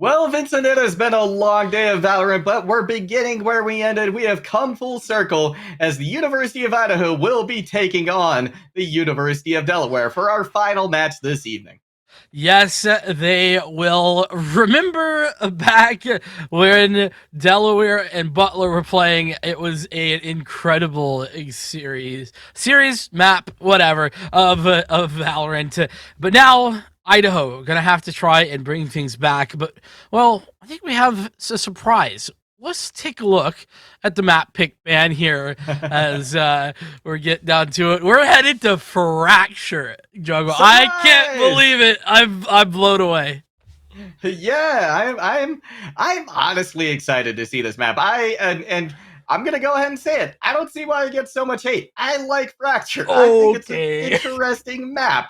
Well, Vincent, it has been a long day of Valorant, but we're beginning where we ended. We have come full circle as the University of Idaho will be taking on the University of Delaware for our final match this evening. Yes, they will. Remember back when Delaware and Butler were playing, it was an incredible series map, whatever, of Valorant. But now Idaho gonna have to try and bring things back. But well, I think we have a surprise. Let's take a look at the map pick ban here as we're getting down to it. We're headed to Fracture, Jungle. I can't Surprise! believe it. I'm blown away. Yeah, I'm honestly excited to see this map. And I'm gonna go ahead and say it. I don't see why it gets so much hate. I like Fracture. I think it's an Okay. interesting map.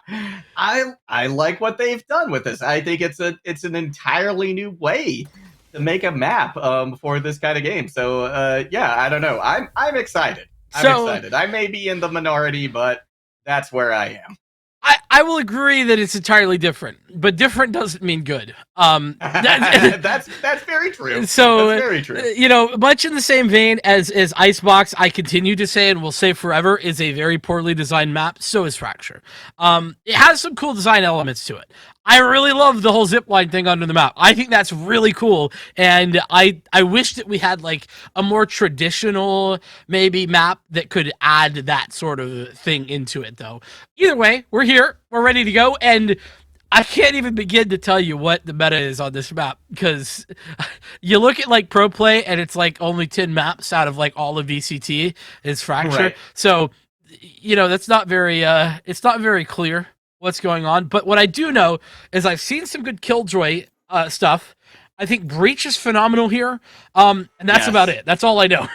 I like what they've done with this. I think it's an entirely new way to make a map for this kind of game. So yeah, I don't know. I'm excited. I'm So excited. I may be in the minority, but that's where I am. I will agree that it's entirely different, but different doesn't mean good. That's very true. So That's very true. much in the same vein as Icebox, I continue to say and will say forever is a very poorly designed map. So is Fracture. It has some cool design elements to it. I really love the whole zipline thing under the map. I think that's really cool, and I wish that we had like a more traditional maybe map that could add that sort of thing into it. Though either way, we're here, we're ready to go, and I can't even begin to tell you what the meta is on this map because you look at like pro play and it's like only 10 maps out of like all of VCT is Fracture. Right. So that's not very it's not very clear what's going on. But what I do know is I've seen some good Killjoy stuff. I think Breach is phenomenal here. And that's about Yes. it. That's all I know.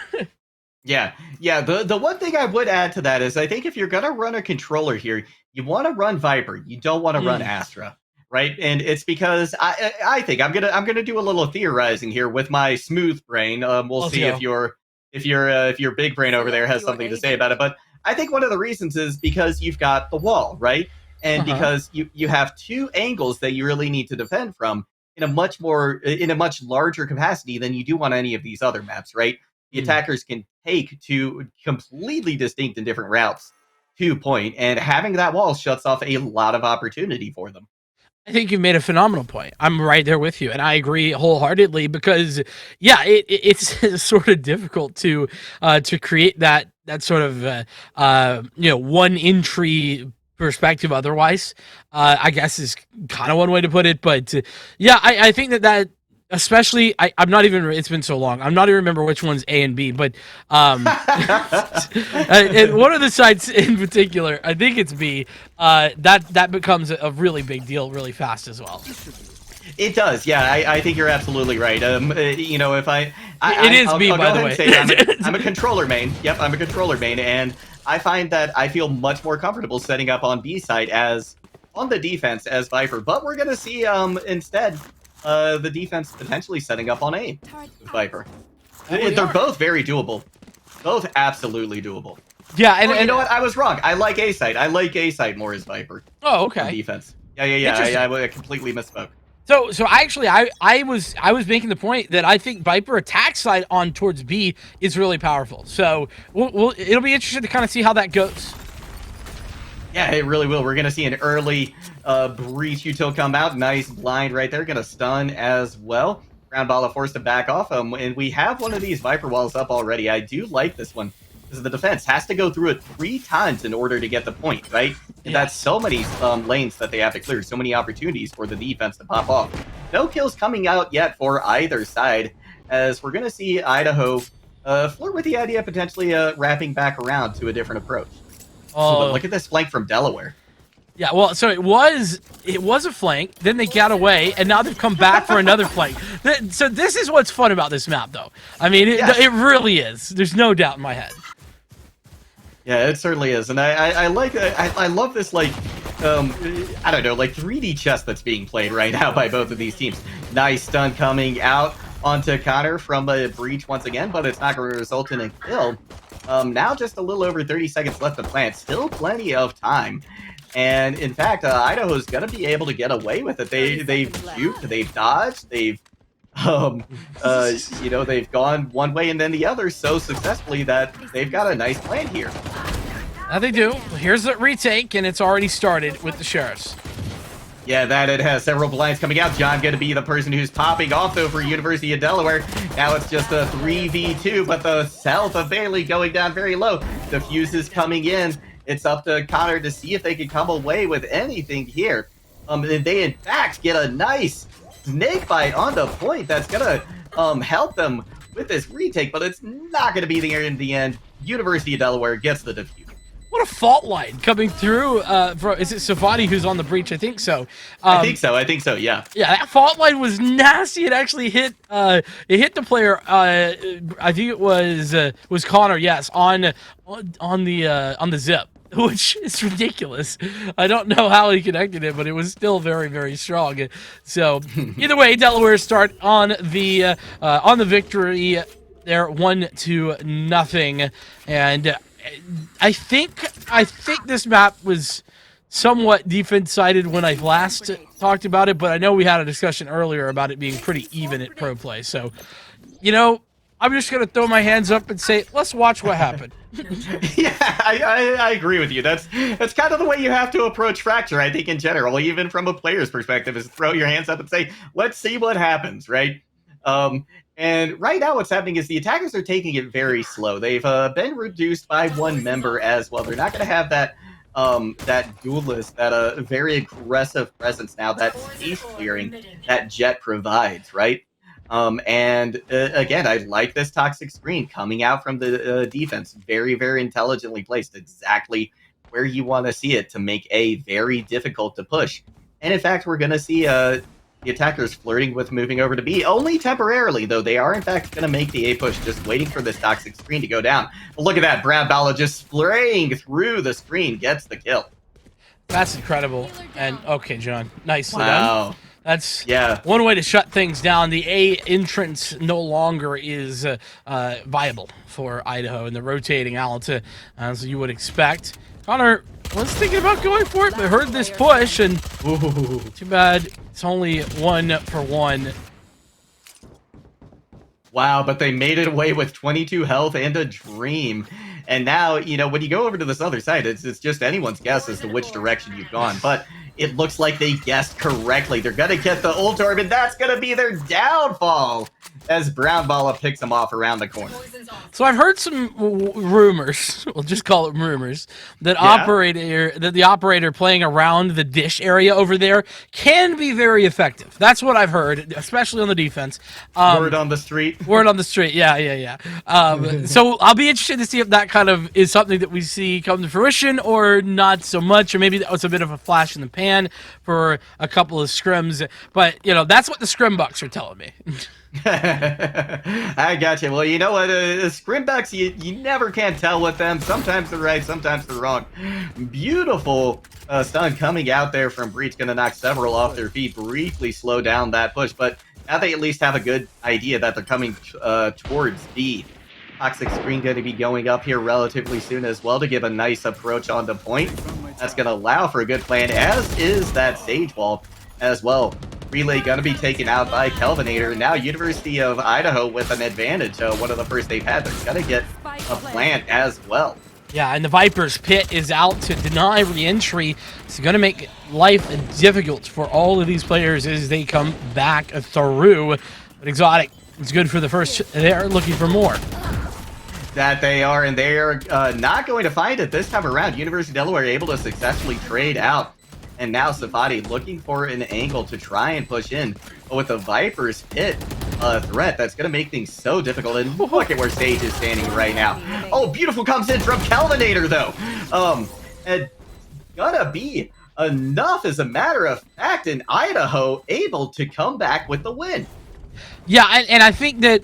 Yeah. Yeah. The one thing I would add to that is I think if you're gonna run a controller here, you want to run Viper. You don't want to run Mm, Astra. Right. And it's because I think I'm gonna do a little theorizing here with my smooth brain. We'll let's see go. if your big brain over there has something to say about it. But I think one of the reasons is because you've got the wall, right? And Uh-huh. because you have two angles that you really need to defend from in a much larger capacity than you do on any of these other maps, right? The Mm. attackers can take two completely distinct and different routes to point, and having that wall shuts off a lot of opportunity for them. I think you've made a phenomenal point. I'm right there with you, and I agree wholeheartedly because, yeah, it's sort of difficult to create that sort of one entry perspective. Otherwise, I guess is kind of one way to put it. But yeah, I think that especially I'm not even. It's been so long. I'm not even remember which one's A and B, but and one of the sites in particular, I think it's B. That becomes a really big deal really fast as well. It does, yeah. I think you're absolutely right. If It is I'll B, go by the ahead and way. say I'm a controller main. Yep, I'm a controller main, and I find that I feel much more comfortable setting up on B side as on the defense as Viper. But we're gonna see instead the defense potentially setting up on A with Viper. Oh, we They're are. both very doable, both absolutely doable. Yeah, Oh, you and know what? I was wrong. I like A side. I like A side more as Viper oh, on okay, defense. Yeah. interesting. I completely misspoke. So actually, I was making the point that I think Viper attack side on towards B is really powerful. So it'll be interesting to kind of see how that goes. Yeah, it really will. We're gonna see an early breach util come out. Nice blind right there. Gonna stun as well. Ground ball forced to back off. And we have one of these Viper walls up already. I do like this one because the defense has to go through it 3 times in order to get the point, right? And that's Yes. so many lanes that they have to clear. So many opportunities for the defense to pop off. No kills coming out yet for either side, as we're gonna see Idaho flirt with the idea of potentially wrapping back around to a different approach. Oh, but Oh, look at this flank from Delaware. yeah. Well, so it was a flank. Then they got away, and now they've come back for another flank. So this is what's fun about this map, though. I mean, Yes. it really is. There's no doubt in my head. Yeah, it certainly is, and I like I love this I don't know, like 3D chess that's being played right now by both of these teams. Nice stun coming out onto Connor from a breach once again, but it's not going to result in a kill. Now just a little over 30 seconds left to plant. Still plenty of time. And in fact, Idaho's gonna be able to get away with it. They've juked, they've dodged, they've um you know, they've gone one way and then the other so successfully that they've got a nice plan here. They do. Here's the retake, and it's already started with the Sheriffs. Yeah, that it has several blinds coming out. John going to be the person who's popping off, though, for University of Delaware. Now it's just a 3v2, but the South of Bailey going down very low. The fuse is coming in. It's up to Connor to see if they can come away with anything here. They, in fact, get a nice snake bite on the point that's going to help them with this retake, but it's not going to be there in the end. University of Delaware gets the defuse. What a fault line coming through. Is it Savati who's on the breach? I think so. I think so. Yeah. Yeah, that fault line was nasty. It actually hit. It hit the player. I think it was Connor. Yes, on the zip, which is ridiculous. I don't know how he connected it, but it was still very, very strong. So either way, Delaware start on the victory. They're 1-0, and I think this map was somewhat defense-sided when I last talked about it, but I know we had a discussion earlier about it being pretty even at pro play. So, you know, I'm just going to throw my hands up and say, let's watch what happened. Yeah, I agree with you. That's kind of the way you have to approach Fracture, I think, in general, even from a player's perspective, is throw your hands up and say, let's see what happens, right? And right now what's happening is the attackers are taking it very slow. They've been reduced by one member as well. They're not going to have that duelist, that very aggressive presence now, that space clearing that Jet provides, right? And again, I like this toxic screen coming out from the defense. Very, very intelligently placed, exactly where you want to see it to make A very difficult to push. And in fact, we're going to see the attackers flirting with moving over to B, only temporarily, though. They are, in fact, going to make the A push, just waiting for this toxic screen to go down. But look at that. Brad Bala just spraying through the screen, gets the kill. That's incredible. And, okay, John, nicely wow. done. That's one way to shut things down. The A entrance no longer is viable for Idaho, and they're rotating out, as you would expect. Connor was thinking about going for it, but heard this push, and too bad it's only 1-for-1. Wow, but they made it away with 22 health and a dream. And now, you know, when you go over to this other side, it's just anyone's guess as to which direction you've gone. But it looks like they guessed correctly. They're going to get the ult orb, and that's going to be their downfall as Brown Balla picks them off around the corner. So I've heard some rumors, we'll just call it rumors, that the operator playing around the dish area over there can be very effective. That's what I've heard, especially on the defense. Word on the street. Word on the street, yeah. So I'll be interested to see if that kind of is something that we see come to fruition or not so much, or maybe that was a bit of a flash in the pan for a couple of scrims. But, you know, that's what the scrim bucks are telling me. I got you. Well, you know what? Scrimbucks, you never can tell with them. Sometimes they're right, sometimes they're wrong. Beautiful stun coming out there from Breach. Going to knock several off their feet, briefly slow down that push. But now they at least have a good idea that they're coming towards B. Toxic screen going to be going up here relatively soon as well to give a nice approach on the point. That's going to allow for a good plan, as is that Sage Wall as well. Relay going to be taken out by Kelvinator. Now University of Idaho with an advantage. One of the first they've had. They're going to get a plant as well. Yeah, and the Viper's pit is out to deny re-entry. It's going to make life difficult for all of these players as they come back through. But Exotic is good for the first. They're looking for more. That they are, and they are not going to find it this time around. University of Delaware able to successfully trade out. And now Safadi looking for an angle to try and push in. But with the Viper's pit threat, that's going to make things so difficult. And look at where Sage is standing right now. Oh, beautiful comes in from Kelvinator, though. And gonna be enough, as a matter of fact, in Idaho able to come back with the win. Yeah, and I think that,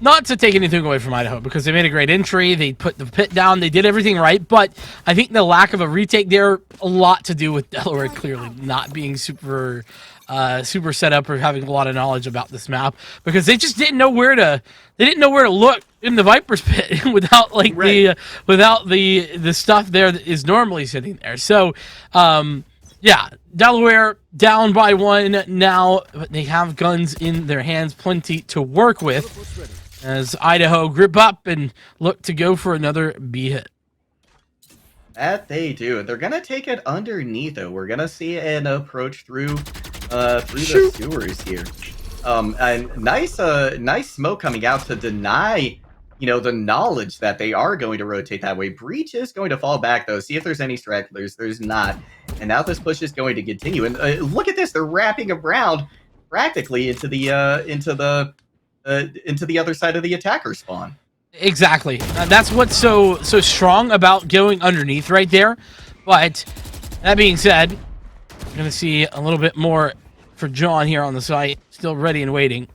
not to take anything away from Idaho, because they made a great entry, they put the pit down, they did everything right, but I think the lack of a retake there, a lot to do with Delaware clearly not being super set up or having a lot of knowledge about this map, because they just didn't know where to look in the Viper's pit without like Right. the stuff there that is normally sitting there. So, yeah, Delaware down by 1 now, but they have guns in their hands, plenty to work with. As Idaho grip up and look to go for another B hit. That they do. They're gonna take it underneath though. We're gonna see an approach through the sewers here. And nice smoke coming out to deny, the knowledge that they are going to rotate that way. Breach is going to fall back though. See if there's any stragglers. There's not. And now this push is going to continue. And look at this. They're wrapping around practically into the other side of the attacker spawn. Exactly. That's what's so strong about going underneath right there. But that being said, we're going to see a little bit more for John here on the site. Still ready and waiting.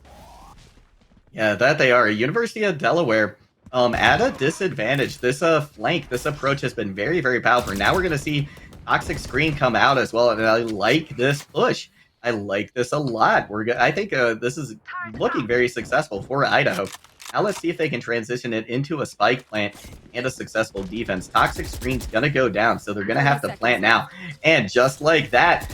Yeah, that they are. University of Delaware at a disadvantage. This flank, this approach has been very, very powerful. Now we're going to see Toxic Screen come out as well, and I like this push. I like this a lot. I think this is looking very successful for Idaho. Now let's see if they can transition it into a spike plant and a successful defense. Toxic Screen's going to go down, so they're going to have to plant now. And just like that,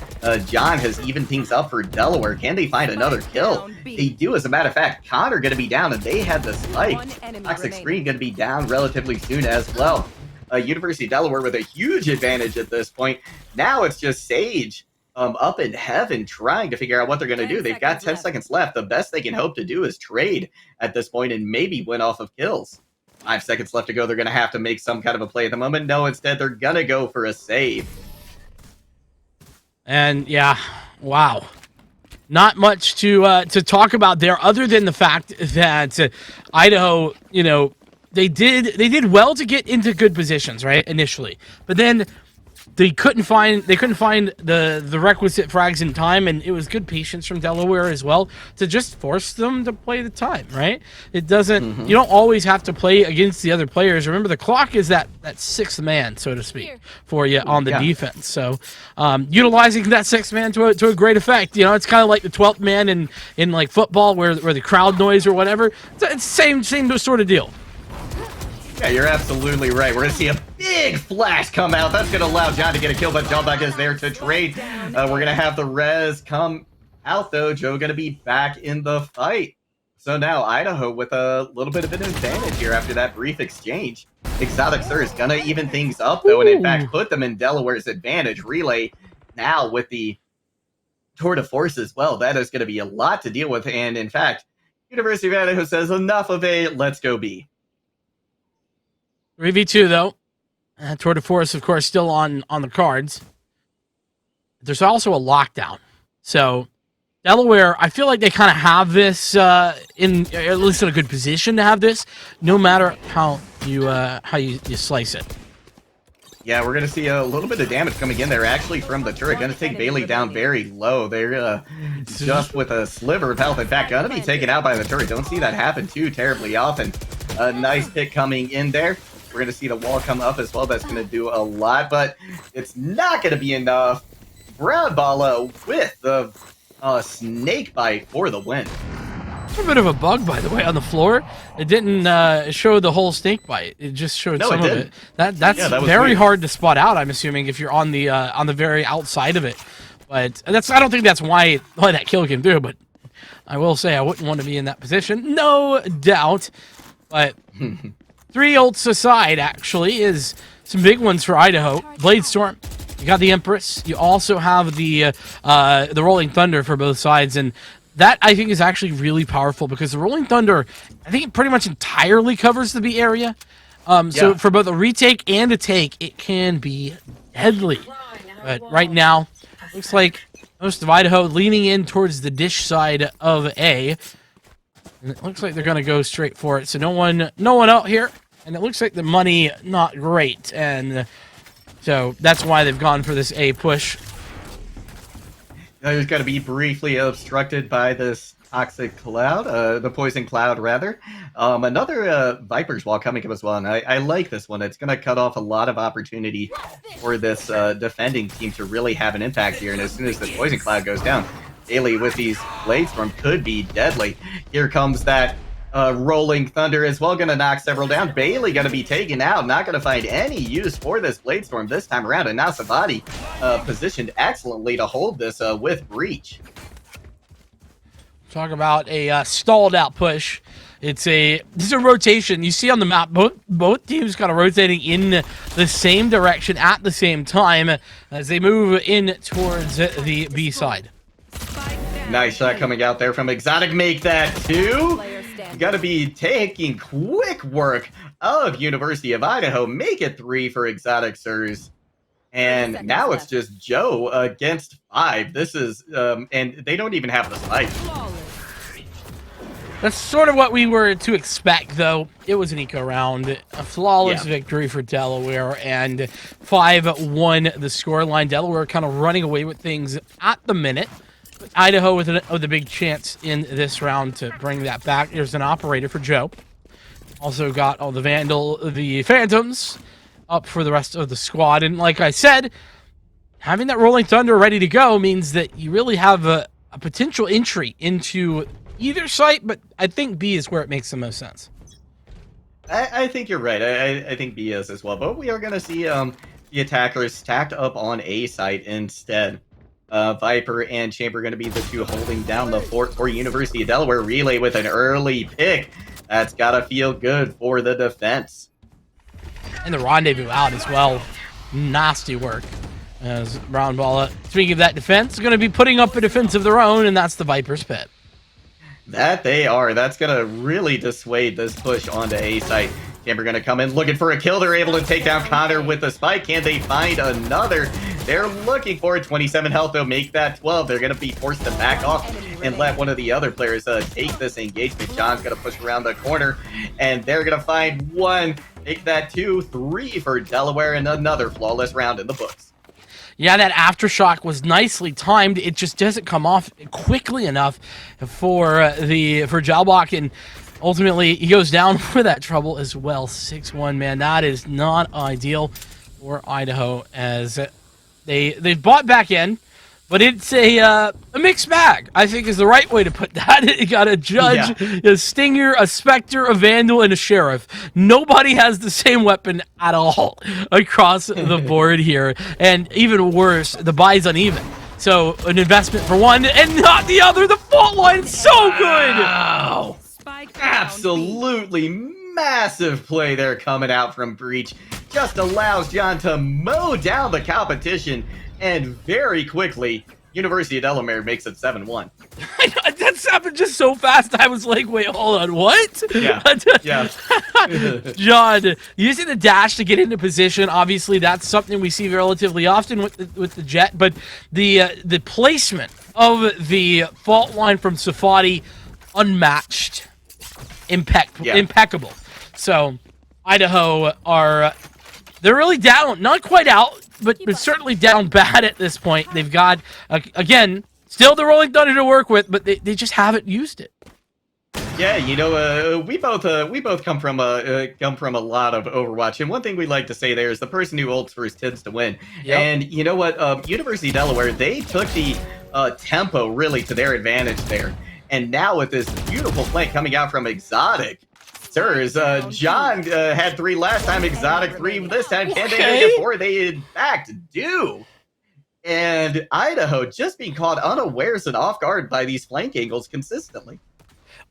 John has evened things up for Delaware. Can they find another kill? They do, as a matter of fact. Connor going to be down, and they had the spike. Toxic Screen going to be down relatively soon as well. University of Delaware with a huge advantage at this point. Now it's just Sage up in heaven trying to figure out what they're going to do. They've got 10 seconds left. The best they can hope to do is trade at this point and maybe win off of kills. 5 seconds left to go. They're going to have to make some kind of a play at the moment. No, instead they're going to go for a save. And yeah, wow. Not much to talk about there other than the fact that Idaho, they did well to get into good positions, right, initially. But then they couldn't find the requisite frags in time, and it was good patience from Delaware as well to just force them to play the time, right? It doesn't you don't always have to play against the other players. Remember, the clock is that sixth man, so to speak, for you on the defense. So utilizing that sixth man to a great effect. It's kind of like the 12th man in like football where the crowd noise or whatever. It's same sort of deal. Yeah, you're absolutely right. We're going to see a big flash come out. That's going to allow John to get a kill, but John Buck is there to trade. We're going to have the res come out, though. Joe going to be back in the fight. So now Idaho with a little bit of an advantage here after that brief exchange. Exotic Sir is going to even things up, though, and in fact put them in Delaware's advantage. Relay now with the tour de force as well. That is going to be a lot to deal with, and in fact, University of Idaho says enough of a let's go B. 3v2 though. Tour de force, of course, still on the cards. There's also a lockdown. So Delaware, I feel like they kind of have this in at least in a good position to have this, no matter how you slice it. Yeah, we're going to see a little bit of damage coming in there, actually, from the turret. Going to take Bailey down very low. They're just with a sliver of health. In fact, going to be taken out by the turret. Don't see that happen too terribly often. A nice hit coming in there. We're going to see the wall come up as well. That's going to do a lot, but it's not going to be enough. Brown Bala with the snake bite for the win. A bit of a bug, by the way, on the floor. It didn't show the whole snake bite. It just showed some of it. That's that very weird. Hard to spot out, I'm assuming, if you're on the very outside of it. But I don't think that's why that kill came through, but I will say I wouldn't want to be in that position. No doubt. But 3 ults aside, actually, is some big ones for Idaho. Bladestorm, you got the Empress. You also have the Rolling Thunder for both sides, and that, I think, is actually really powerful because the Rolling Thunder, I think it pretty much entirely covers the B area. So for both a retake and a take, it can be deadly. But right now, looks like most of Idaho leaning in towards the dish side of A. And it looks like they're going to go straight for it. So no one out here. And it looks like the money not great. And so that's why they've gone for this A push. It's going to be briefly obstructed by this toxic cloud, the poison cloud, rather. Another Viper's Wall coming up as well, and I like this one. It's going to cut off a lot of opportunity for this defending team to really have an impact here, and as soon as the poison cloud goes down, Bailey with these Bladestorm could be deadly. Here comes that Rolling Thunder as well, gonna knock several down. Bailey gonna be taken out, not gonna find any use for this Blade Storm this time around, and now Savati positioned excellently to hold this with Breach. Talk about a stalled out push. This is a rotation. You see on the map, both teams kind of rotating in the same direction at the same time as they move in towards the B side. Nice shot coming out there from Exotic. Make that two. Got to be taking quick work of University of Idaho. Make it 3 for Exotic Sirs. And now it's just Joe against 5. This is, and they don't even have the spike. That's sort of what we were to expect, though. It was an eco round. A flawless victory for Delaware, and 5-1 the scoreline. Delaware kind of running away with things at the minute. Idaho with a big chance in this round to bring that back. There's an operator for Joe. Also got all the the Phantoms up for the rest of the squad. And like I said, having that Rolling Thunder ready to go means that you really have a potential entry into either site, but I think B is where it makes the most sense. I think you're right. I think B is as well. But we are going to see the attackers stacked up on A site instead. Viper and Chamber going to be the two holding down the fort for University of Delaware. Relay with an early pick. That's got to feel good for the defense. And the rendezvous out as well. Nasty work. As Brown Ball, speaking of that defense, going to be putting up a defense of their own, and that's the Viper's pit. That they are. That's going to really dissuade this push onto A site. Chamber going to come in looking for a kill. They're able to take down Connor with the spike. Can they find another? They're looking for it. 27 health. They'll make that 12. They're going to be forced to back off and let one of the other players take this engagement. John's going to push around the corner, and they're going to find 1. Make that 2, 3 for Delaware, and another flawless round in the books. Yeah, that aftershock was nicely timed. It just doesn't come off quickly enough for Jalbach, and ultimately he goes down for that trouble as well. 6-1, man. That is not ideal for Idaho, as they bought back in, but it's a mixed bag, I think is the right way to put that. You got a Judge, a Stinger, a Spectre, a Vandal, and a Sheriff. Nobody has the same weapon at all across the board here. And even worse, the buy's uneven. So an investment for one and not the other. The fault line's so good. Wow. Absolutely massive play there coming out from Breach. Just allows John to mow down the competition. And very quickly, University of Delaware makes it 7-1. That's happened just so fast. I was like, wait, hold on, what? Yeah. John, using the dash to get into position, obviously that's something we see relatively often with the Jet, but the placement of the fault line from Safati, unmatched, impeccable. So Idaho they're really down, not quite out, but certainly down bad at this point. They've got, again, still the Rolling Thunder to work with, but they just haven't used it. Yeah, you know, we both come from a lot of Overwatch, and one thing we like to say there is the person who ults first tends to win. Yep. And you know what, University of Delaware, they took the tempo really to their advantage there, and now with this beautiful play coming out from Exotic. Sirs, John had 3 last time, Exotic 3 this time. Can they make it 4? They in fact do. And Idaho just being caught unawares and off guard by these flank angles consistently.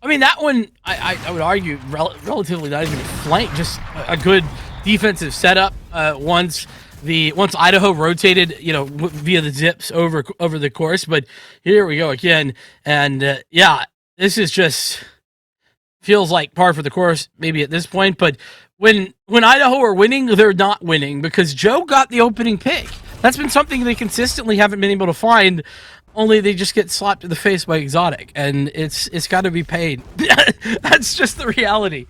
I mean, that one, I would argue, relatively not even a flank, just a good defensive setup. Once Idaho rotated, via the zips over the course. But here we go again, and yeah, this is just feels like par for the course, maybe at this point. But when Idaho are winning, they're not winning because Joe got the opening pick. That's been something they consistently haven't been able to find. Only they just get slapped in the face by Exotic, and it's got to be paid. That's just the reality.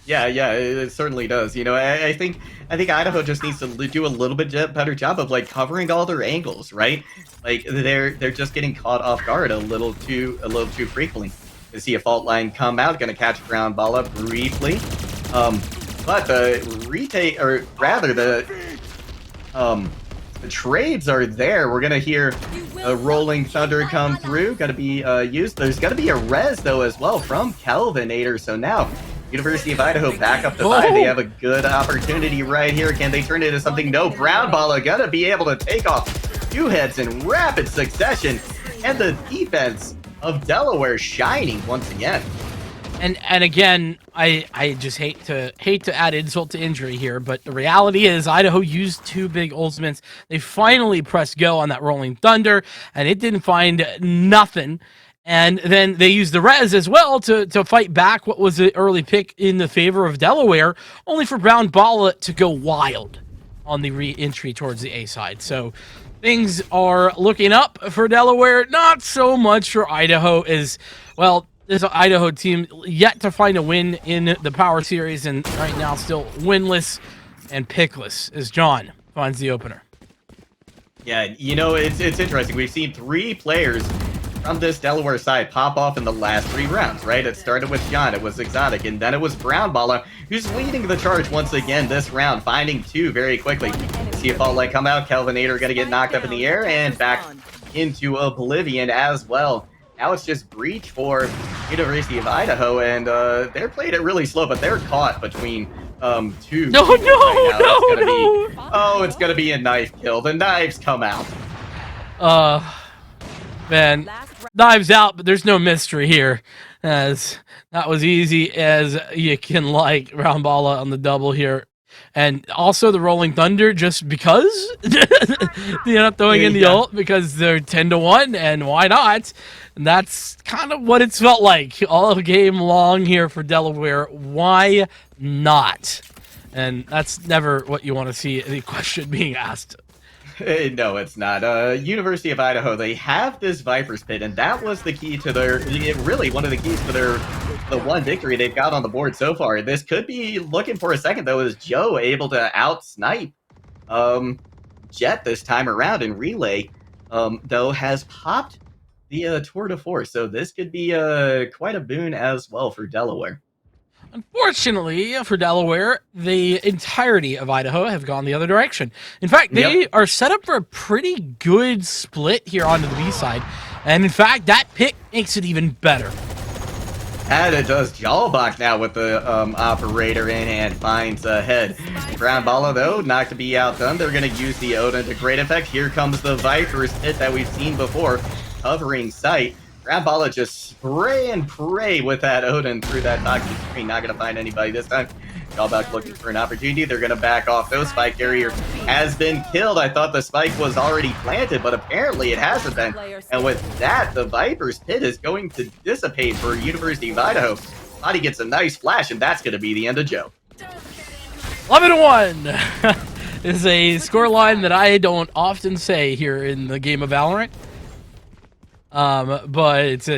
Yeah, it certainly does. I think Idaho just needs to do a little bit better job of covering all their angles, right? Like they're just getting caught off guard a little too frequently. You see a fault line come out, gonna catch a ground ball up briefly, but the retake, or rather the The trades are there. We're going to hear a Rolling Thunder come through. Going to be used. There's going to be a res, though, as well from Kelvinator. So now, University of Idaho back up to 5. They have a good opportunity right here. Can they turn it into something? No. Brown Ball are going to be able to take off 2 heads in rapid succession. And the defense of Delaware shining once again. And again, I just hate to add insult to injury here, but the reality is Idaho used 2 big ultimates. They finally pressed go on that Rolling Thunder, and it didn't find nothing. And then they used the res as well to fight back what was an early pick in the favor of Delaware, only for Brown Balla to go wild on the re-entry towards the A side. So things are looking up for Delaware, not so much for Idaho as, well, this Idaho team yet to find a win in the Power Series, and right now still winless and pickless as John finds the opener. Yeah, you know, it's interesting. We've seen 3 players from this Delaware side pop off in the last 3 rounds, right? It started with John, it was Exotic, and then it was Brown Balla, who's leading the charge once again this round, finding 2 very quickly. See a fault light come out, Kelvinator gonna get knocked up in the air and back into oblivion as well. Now it's just breach for University of Idaho, and they're playing it really slow, but they're caught between 2. No, It's gonna be a knife kill. The knives come out. Man, knives out, but there's no mystery here, as that was easy as you can like. Brown Balla on the double here. And also the Rolling Thunder, just because they end up throwing in the ult because they're 10-1, and why not? And that's kind of what it's felt like all game long here for Delaware. Why not? And that's never what you want to see the question being asked. No, it's not. University of Idaho, they have this Viper's Pit, and that was the key to their, really one of the keys to the one victory they've got on the board so far. This could be looking for a second, though, is Joe able to out-snipe Jet this time around in Relay, though has popped the tour de force, so this could be quite a boon as well for Delaware. Unfortunately for Delaware, the entirety of Idaho have gone the other direction. In fact, they are set up for a pretty good split here onto the B side. And in fact, that pick makes it even better. And it does. Jawbach now with the operator in hand finds a head. Brown Balla, though, not to be outdone. They're going to use the Odin to great effect. Here comes the Viper's Pit that we've seen before, covering sight. Brown Balla just spray and pray with that Odin through that toxic screen. Not going to find anybody this time. Jawbach looking for an opportunity. They're going to back off. Though Spike Carrier has been killed. I thought the spike was already planted, but apparently it hasn't been. And with that, the Viper's Pit is going to dissipate for University of Idaho. Body gets a nice flash, and that's going to be the end of Joe. 11-1 is a scoreline that I don't often say here in the game of Valorant. But it's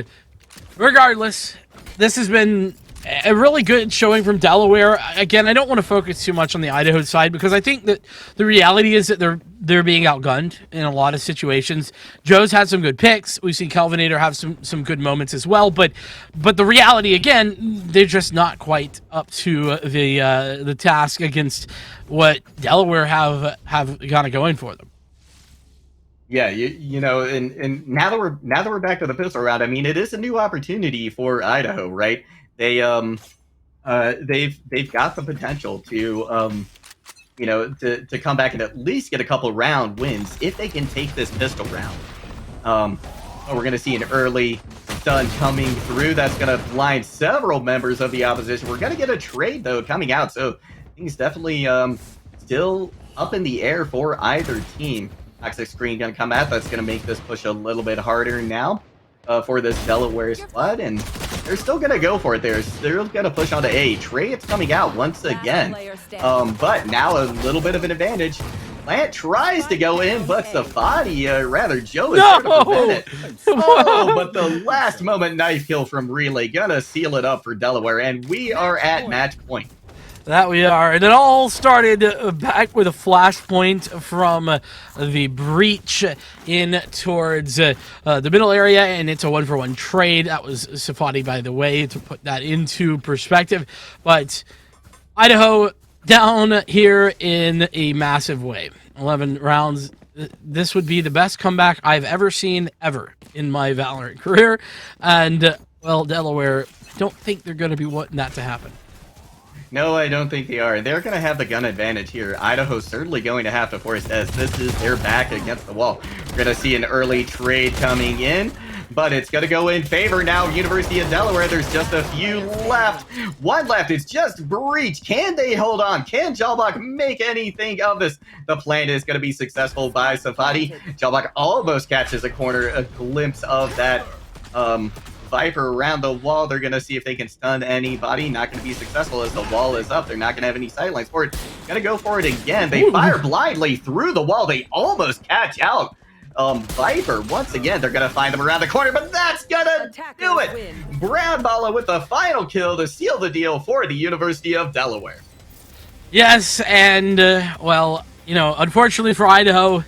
regardless, this has been a really good showing from Delaware. Again, I don't want to focus too much on the Idaho side because I think that the reality is that they're being outgunned in a lot of situations. Joe's had some good picks. We've seen Kelvinator have some good moments as well, but the reality again, they're just not quite up to the task against what Delaware have kind of going for them. Yeah, you know, and now that we're back to the pistol round, I mean, it is a new opportunity for Idaho, right? They've got the potential to you know, to come back and at least get a couple round wins if they can take this pistol round. We're going to see an early stun coming through. That's going to blind several members of the opposition. We're going to get a trade, though, coming out. So things definitely still up in the air for either team. Toxic screen going to come out. That's going to make this push a little bit harder now for this Delaware squad. And they're still going to go for it. They're still going to push onto A. Trey, it's coming out once again. But now a little bit of an advantage. Plant tries to go in, but Safadi, rather, Joe is going to prevent it. Oh, but the last moment knife kill from Relay gonna seal it up for Delaware, and we are at match point. That we are. And it all started back with a flashpoint from the breach in towards the middle area, and it's a 1-for-1 trade. That was Safadi, by the way, to put that into perspective. But Idaho down here in a massive way. 11 rounds this would be the best comeback I've ever seen ever in my Valorant career. And, well, Delaware, don't think they're going to be wanting that to happen. No, I don't think they are. They're going to have the gun advantage here. Idaho's certainly going to have to force this. This is their back against the wall. We're going to see an early trade coming in, but it's going to go in favor now. University of Delaware, there's just a few left. One left. It's just Breach. Can they hold on? Can Jalbach make anything of this? The plan is going to be successful by Safadi. Jalbach almost catches a corner, a glimpse of that Viper around the wall. They're going to see if they can stun anybody. Not going to be successful as the wall is up. They're not going to have any sightlines for it. Going to go for it again. They fire blindly through the wall. They almost catch out Viper. Once again, they're going to find them around the corner, but that's going to do it. Brown Balla with the final kill to seal the deal for the University of Delaware. Yes, and, well, you know, unfortunately for Idaho,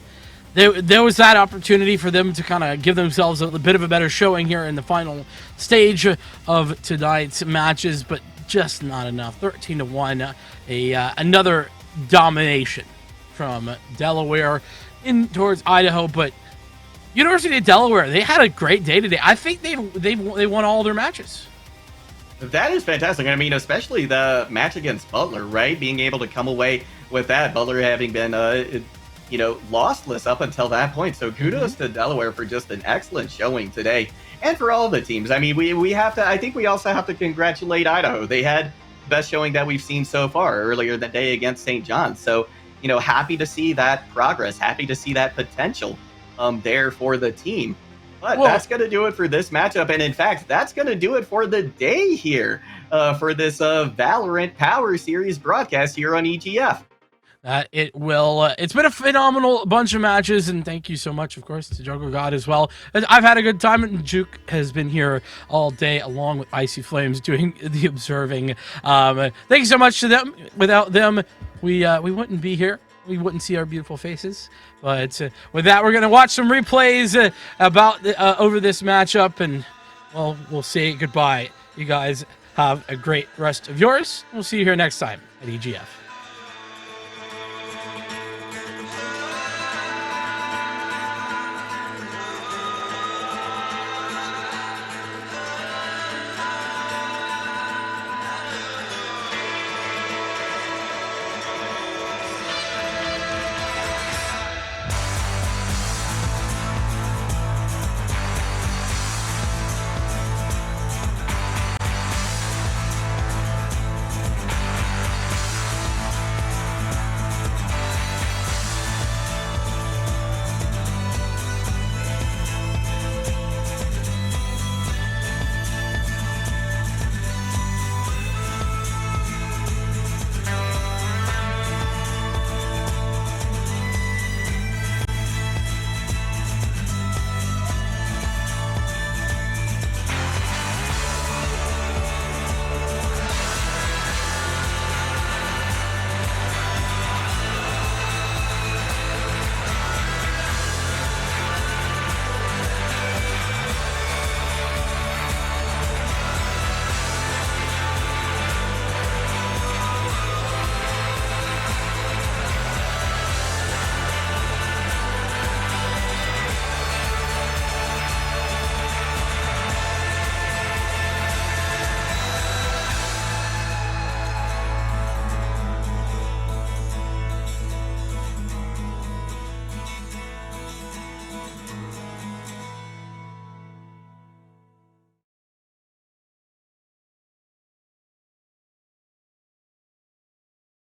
there was that opportunity for them to kind of give themselves a bit of a better showing here in the final stage of tonight's matches, but just not enough. 13-1, another domination from Delaware in towards Idaho, but University of Delaware, they had a great day today. I think they won all their matches. That is fantastic. I mean, especially the match against Butler, right? Being able to come away with that, Butler having been lossless up until that point. So kudos to Delaware for just an excellent showing today, and for all the teams. I mean, we have to. I think we also have to congratulate Idaho. They had the best showing that we've seen so far earlier that day against St. John's. So happy to see that progress. Happy to see that potential there for the team. But that's going to do it for this matchup, and in fact, that's going to do it for the day here for this Valorant Power Series broadcast here on EGF. It's been a phenomenal bunch of matches, and thank you so much, of course, to Jungle God as well. I've had a good time, and Juke has been here all day along with Icy Flames doing the observing. Thank you so much to them. Without them, we wouldn't be here. We wouldn't see our beautiful faces. But with that, we're going to watch some replays about over this matchup, and, well, we'll say goodbye. You guys have a great rest of yours. We'll see you here next time at EGF.